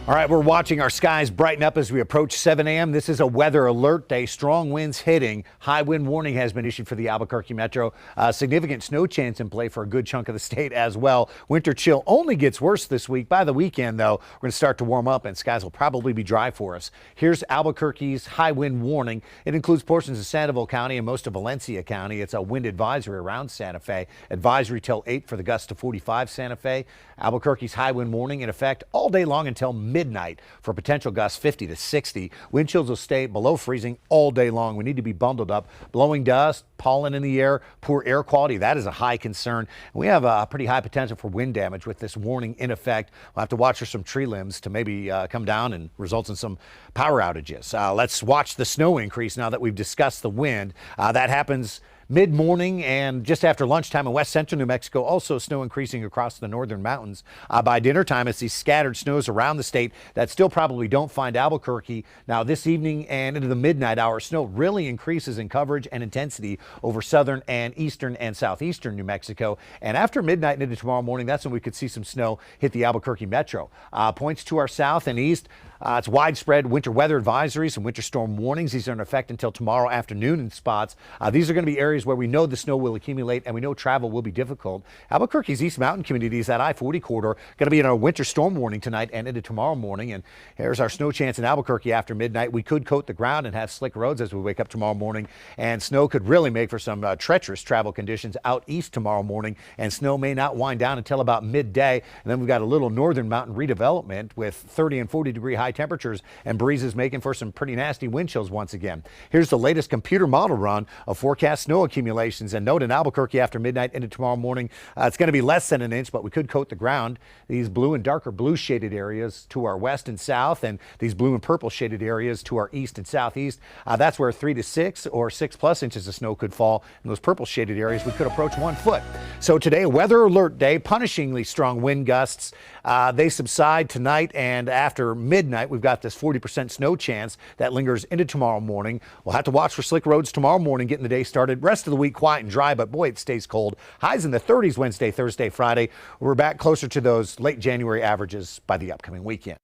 All right, we're watching our skies brighten up as we approach 7 a.m. This is a weather alert day. Strong winds hitting. High wind warning has been issued for the Albuquerque metro. Significant snow chance in play for a good chunk of the state as well. Winter chill only gets worse this week. By the weekend, though, we're going to start to warm up and skies will probably be dry for us. Here's Albuquerque's high wind warning. It includes portions of Sandoval County and most of Valencia County. It's a wind advisory around Santa Fe. Advisory till 8 for the gusts to 45 Santa Fe. Albuquerque's high wind warning in effect all day long until midnight for potential gusts 50 to 60. Wind chills will stay below freezing all day long. We need to be bundled up. Blowing dust, pollen in the air, poor air quality, that is a high concern. We have a pretty high potential for wind damage with this warning in effect. We'll have to watch for some tree limbs to maybe come down and result in some power outages. Let's watch the snow increase now that we've discussed the wind. That happens mid-morning and just after lunchtime in west central New Mexico. Also snow increasing across the northern mountains. By dinner time, it's these scattered snows around the state that still probably don't find Albuquerque. Now this evening and into the midnight hour, snow really increases in coverage and intensity over southern and eastern and southeastern New Mexico. And after midnight and into tomorrow morning, that's when we could see some snow hit the Albuquerque metro. Points to our south and east. It's widespread winter weather advisories and winter storm warnings. These are in effect until tomorrow afternoon in spots. These are going to be areas where we know the snow will accumulate and we know travel will be difficult. Albuquerque's East Mountain communities, that I-40 corridor, going to be in a winter storm warning tonight and into tomorrow morning. And here's our snow chance in Albuquerque after midnight. We could coat the ground and have slick roads as we wake up tomorrow morning. And snow could really make for some treacherous travel conditions out east tomorrow morning. And snow may not wind down until about midday. And then we've got a little northern mountain redevelopment with 30 and 40 degree high temperatures and breezes making for some pretty nasty wind chills once again. Here's the latest computer model run of forecast snow accumulations. And note in Albuquerque after midnight into tomorrow morning, it's going to be less than an inch, but we could coat the ground. These blue and darker blue shaded areas to our west and south, and these blue and purple shaded areas to our east and southeast. That's where 3 to 6 or 6+ inches of snow could fall. In those purple shaded areas, we could approach 1 foot. So today, a weather alert day, punishingly strong wind gusts. They subside tonight, and after midnight, we've got this 40% snow chance that lingers into tomorrow morning. We'll have to watch for slick roads tomorrow morning, getting the day started. Rest of the week, quiet and dry, but boy, it stays cold. Highs in the 30s Wednesday, Thursday, Friday. We're back closer to those late January averages by the upcoming weekend.